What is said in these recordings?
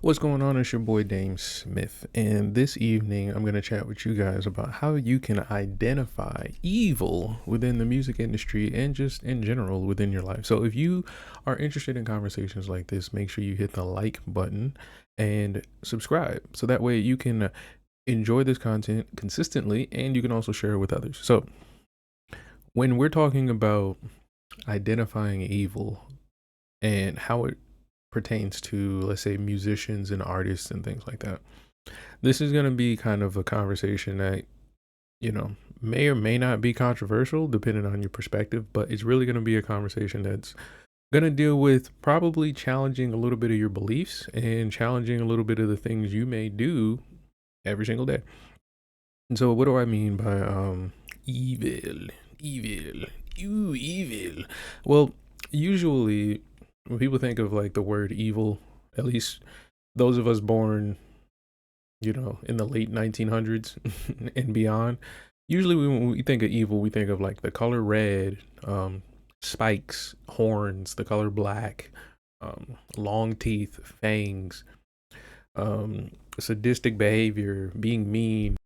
What's going on? It's your boy DameSmiff, and this evening I'm going to chat with you guys about how you can identify evil within the music industry and just in general within your life. So, if you are interested in conversations like this, make sure you hit the like button and subscribe so that way you can enjoy this content consistently and you can also share it with others. So, when we're talking about identifying evil and how it pertains to, let's say, musicians and artists and things like that. This is going to be kind of a conversation that, may or may not be controversial depending on your perspective, but it's really going to be a conversation that's going to deal with probably challenging a little bit of your beliefs and challenging a little bit of the things you may do every single day. And so, what do I mean by evil? Evil. You evil. Well, usually when people think of like the word evil, at least those of us born, in the late 1900s and beyond, usually when we think of evil, we think of like the color red, spikes, horns, the color black, long teeth, fangs, sadistic behavior, being mean,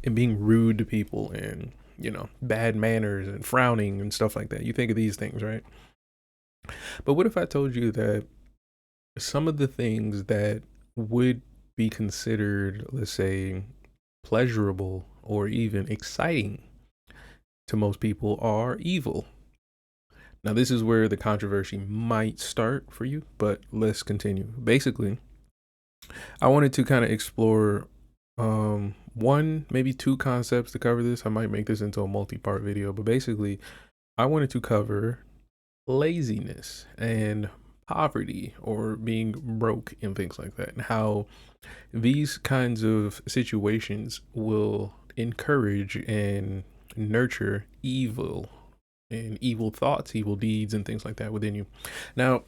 and being rude to people, and bad manners and frowning and stuff like that. You think of these things, right? But what if I told you that some of the things that would be considered, let's say, pleasurable or even exciting to most people are evil? Now, this is where the controversy might start for you, but let's continue. Basically, I wanted to kind of explore one, maybe two concepts to cover this. I might make this into a multi-part video, but basically, I wanted to cover laziness and poverty or being broke and things like that, and how these kinds of situations will encourage and nurture evil and evil thoughts, evil deeds, and things like that within you. Now,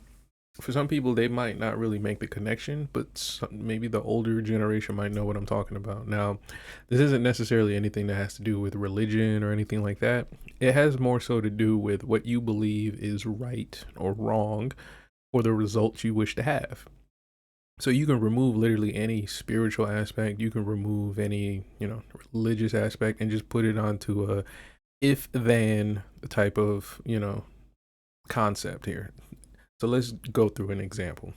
for some people, they might not really make the connection, but maybe the older generation might know what I'm talking about. Now, this isn't necessarily anything that has to do with religion or anything like that. It has more so to do with what you believe is right or wrong or the results you wish to have. So you can remove literally any spiritual aspect, you can remove any, religious aspect and just put it onto a if then type of, concept here. So let's go through an example.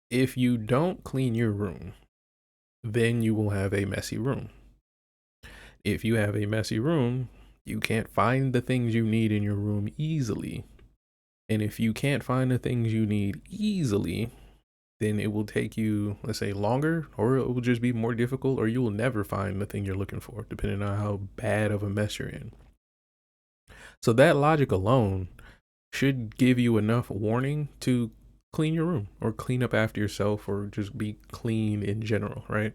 If you don't clean your room, then you will have a messy room. If you have a messy room, you can't find the things you need in your room easily. And if you can't find the things you need easily, then it will take you, let's say, longer, or it will just be more difficult, or you will never find the thing you're looking for, depending on how bad of a mess you're in. So that logic alone should give you enough warning to clean your room or clean up after yourself or just be clean in general, right?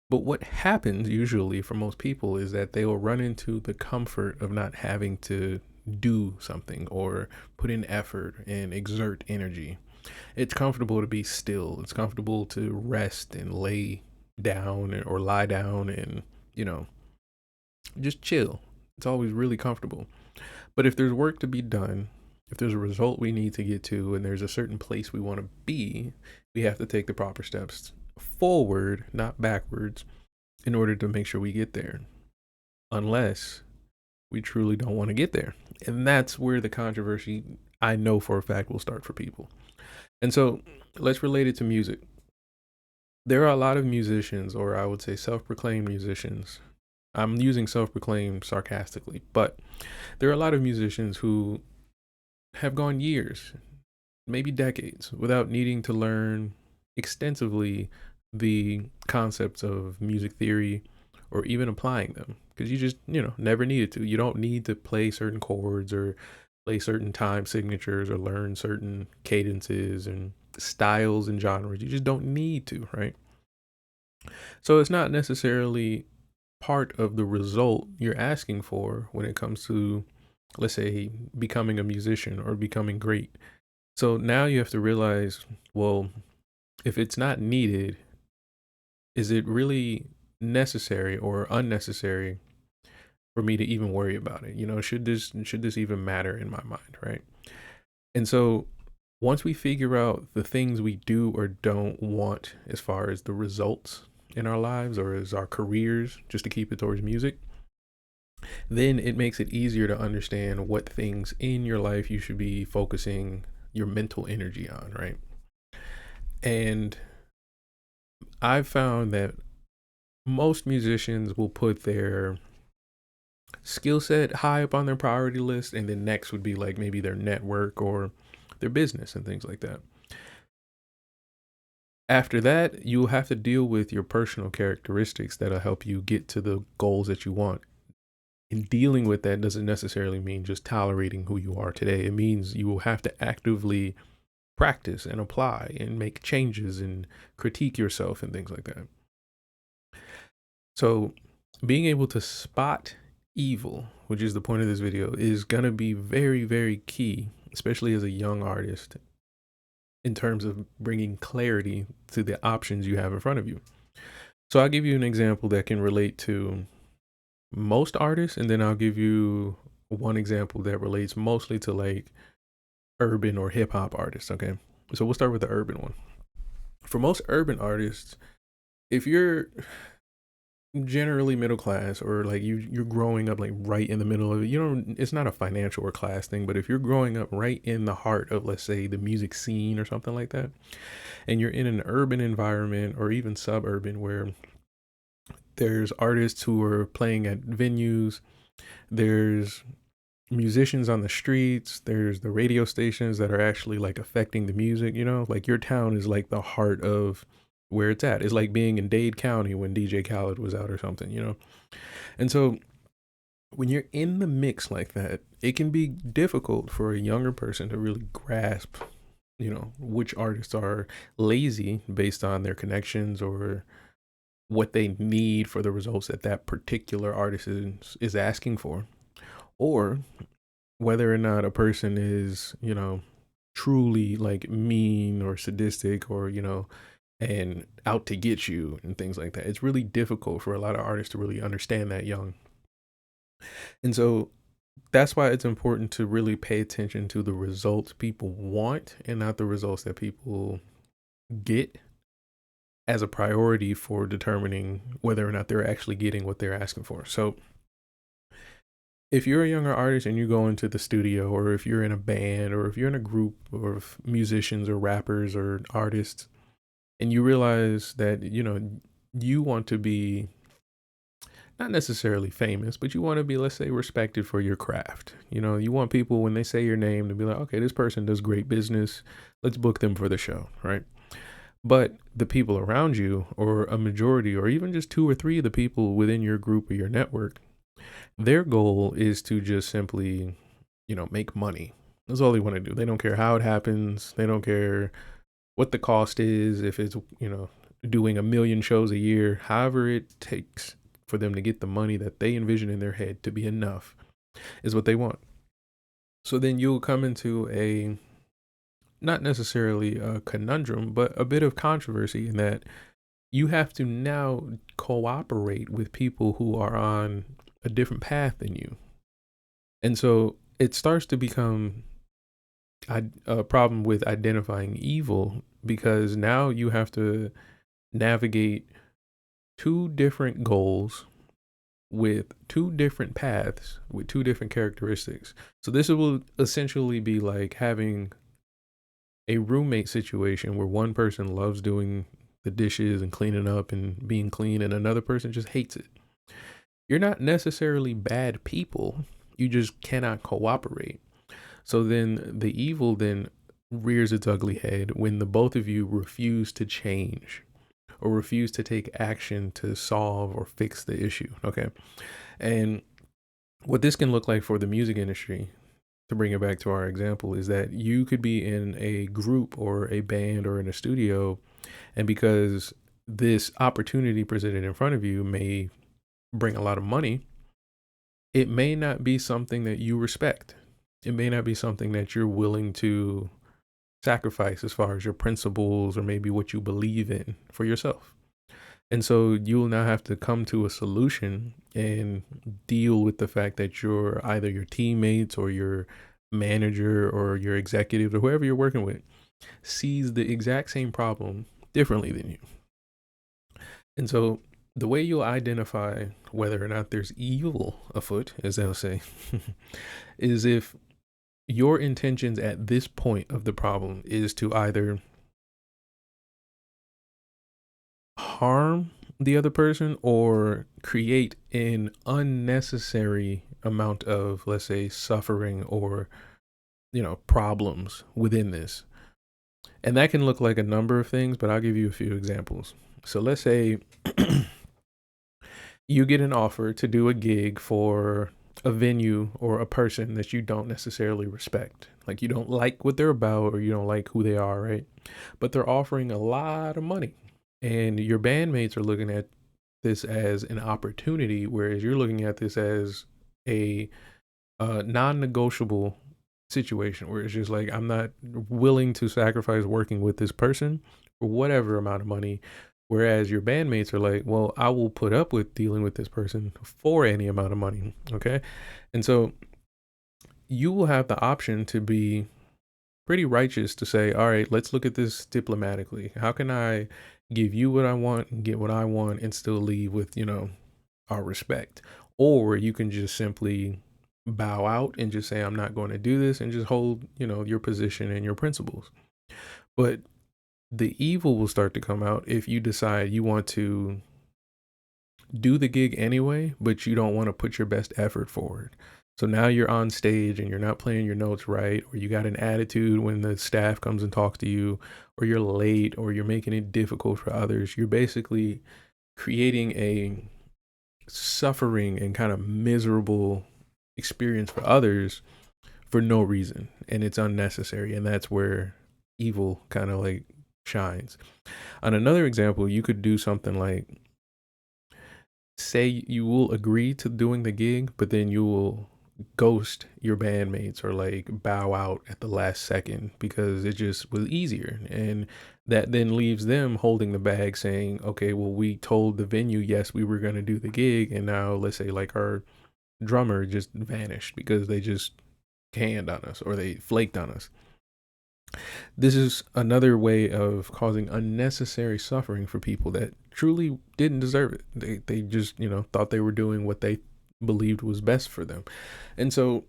But what happens usually for most people is that they will run into the comfort of not having to do something or put in effort and exert energy. It's comfortable to be still. It's comfortable to rest and lay down or lie down and, just chill. It's always really comfortable. But if there's work to be done, if there's a result we need to get to, and there's a certain place we want to be, we have to take the proper steps forward, not backwards, in order to make sure we get there. Unless we truly don't want to get there. And that's where the controversy, I know for a fact, will start for people. And so let's relate it to music. There are a lot of musicians, or I would say self-proclaimed musicians. I'm using self-proclaimed sarcastically, but there are a lot of musicians who have gone years, maybe decades, without needing to learn extensively the concepts of music theory or even applying them, because you just, never needed to. You don't need to play certain chords or play certain time signatures or learn certain cadences and styles and genres. You just don't need to, right? So it's not necessarily part of the result you're asking for when it comes to, let's say, becoming a musician or becoming great. So now you have to realize, well, if it's not needed, is it really necessary or unnecessary for me to even worry about it? Should this even matter in my mind, right? And so Once we figure out the things we do or don't want as far as the results in our lives or as our careers, just to keep it towards music, then it makes it easier to understand what things in your life you should be focusing your mental energy on, right? And I've found that most musicians will put their skill set high up on their priority list, and then next would be like maybe their network or their business and things like that. After that, you'll have to deal with your personal characteristics that'll help you get to the goals that you want. And dealing with that doesn't necessarily mean just tolerating who you are today. It means you will have to actively practice and apply and make changes and critique yourself and things like that. So, being able to spot evil, which is the point of this video, is going to be very, very key, especially as a young artist, in terms of bringing clarity to the options you have in front of you. So, I'll give you an example that can relate to most artists, and then I'll give you one example that relates mostly to like urban or hip hop artists. Okay. So, we'll start with the urban one. For most urban artists, if you're generally middle class or like you're growing up like right in the middle of it, it's not a financial or class thing, but if you're growing up right in the heart of, let's say, the music scene or something like that, and you're in an urban environment or even suburban where there's artists who are playing at venues, there's musicians on the streets, there's the radio stations that are actually like affecting the music, like your town is like the heart of where it's at. It's like being in Dade County when DJ Khaled was out or something. And so when you're in the mix like that, it can be difficult for a younger person to really grasp, which artists are lazy based on their connections or what they need for the results that that particular artist is asking for, or whether or not a person is, truly like mean or sadistic or, and out to get you and things like that. It's really difficult for a lot of artists to really understand that young. And so that's why it's important to really pay attention to the results people want and not the results that people get as a priority for determining whether or not they're actually getting what they're asking for. So if you're a younger artist and you go into the studio, or if you're in a band, or if you're in a group of musicians or rappers or artists, and you realize that, you want to be not necessarily famous, but you want to be, let's say, respected for your craft. You want people, when they say your name, to be like, okay, this person does great business. Let's book them for the show, right? But the people around you, or a majority, or even just 2 or 3 of the people within your group or your network, their goal is to just simply, make money. That's all they want to do. They don't care how it happens. They don't care what the cost is, if it's, doing 1 million shows a year, however it takes for them to get the money that they envision in their head to be enough is what they want. So then you'll come into a, not necessarily a conundrum, but a bit of controversy in that you have to now cooperate with people who are on a different path than you. And so it starts to become a problem with identifying evil, because now you have to navigate 2 different goals with 2 different paths with 2 different characteristics. So this will essentially be like having a roommate situation where one person loves doing the dishes and cleaning up and being clean, and another person just hates it. You're not necessarily bad people. You just cannot cooperate. So then the evil then rears its ugly head when the both of you refuse to change or refuse to take action to solve or fix the issue. Okay. And what this can look like for the music industry, to bring it back to our example, is that you could be in a group or a band or in a studio, and because this opportunity presented in front of you may bring a lot of money, it may not be something that you respect. It may not be something that you're willing to sacrifice as far as your principles or maybe what you believe in for yourself. And so you'll now have to come to a solution and deal with the fact that either your teammates or your manager or your executive or whoever you're working with sees the exact same problem differently than you. And so the way you'll identify whether or not there's evil afoot, as they'll say, is if your intentions at this point of the problem is to either harm the other person or create an unnecessary amount of, let's say, suffering or, problems within this. And that can look like a number of things, but I'll give you a few examples. So let's say you get an offer to do a gig for a venue or a person that you don't necessarily respect. Like you don't like what they're about or you don't like who they are, right? But they're offering a lot of money. And your bandmates are looking at this as an opportunity, whereas you're looking at this as a non-negotiable situation where it's just like, I'm not willing to sacrifice working with this person for whatever amount of money. Whereas your bandmates are like, well, I will put up with dealing with this person for any amount of money. Okay. And so you will have the option to be pretty righteous to say, all right, let's look at this diplomatically. How can I give you what I want and get what I want and still leave with, our respect? Or you can just simply bow out and just say, I'm not going to do this and just hold, your position and your principles. But the evil will start to come out if you decide you want to do the gig anyway, but you don't want to put your best effort forward. So now you're on stage and you're not playing your notes right, or you got an attitude when the staff comes and talks to you, or you're late, or you're making it difficult for others. You're basically creating a suffering and kind of miserable experience for others for no reason. And it's unnecessary. And that's where evil kind of like shines. On another example, you could do something like, say you will agree to doing the gig, but then you will ghost your bandmates or like bow out at the last second because it just was easier. And that then leaves them holding the bag saying, okay, well, we told the venue, yes, we were going to do the gig. And now let's say like our drummer just vanished because they just canned on us or they flaked on us. This is another way of causing unnecessary suffering for people that truly didn't deserve it. They just, thought they were doing what they believed was best for them. And so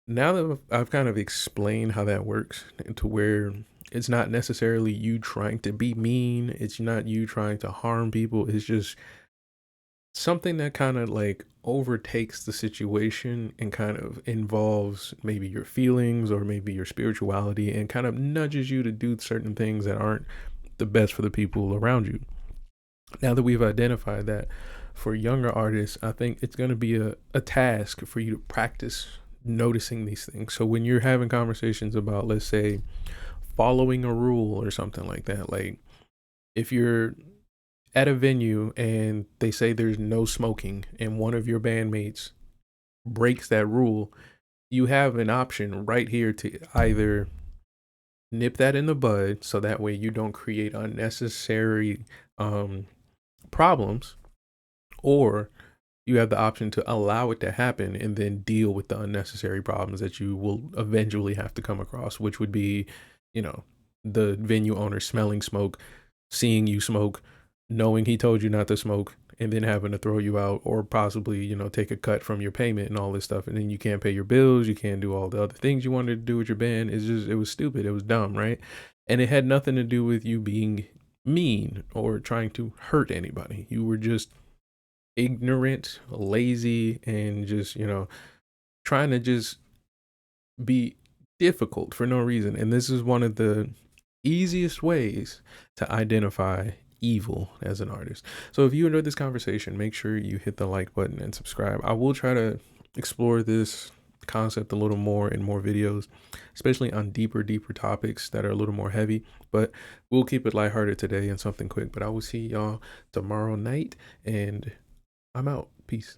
now that I've kind of explained how that works to where it's not necessarily you trying to be mean, it's not you trying to harm people, it's just something that kind of like overtakes the situation and kind of involves maybe your feelings or maybe your spirituality and kind of nudges you to do certain things that aren't the best for the people around you. Now that we've identified that, for younger artists, I think it's going to be a task for you to practice noticing these things. So when you're having conversations about, let's say, following a rule or something like that, like if you're at a venue and they say there's no smoking and one of your bandmates breaks that rule, you have an option right here to either nip that in the bud so that way you don't create unnecessary problems, or you have the option to allow it to happen and then deal with the unnecessary problems that you will eventually have to come across, which would be, the venue owner smelling smoke, seeing you smoke, knowing he told you not to smoke, and then having to throw you out or possibly, take a cut from your payment and all this stuff. And then you can't pay your bills. You can't do all the other things you wanted to do with your band. It was stupid. It was dumb, right? And it had nothing to do with you being mean or trying to hurt anybody. You were just ignorant, lazy, and just, trying to just be difficult for no reason. And this is one of the easiest ways to identify evil as an artist. So if you enjoyed this conversation, make sure you hit the like button and subscribe. I will try to explore this concept a little more in more videos, especially on deeper topics that are a little more heavy, but we'll keep it lighthearted today and something quick. But I will see y'all tomorrow night, and I'm out. Peace.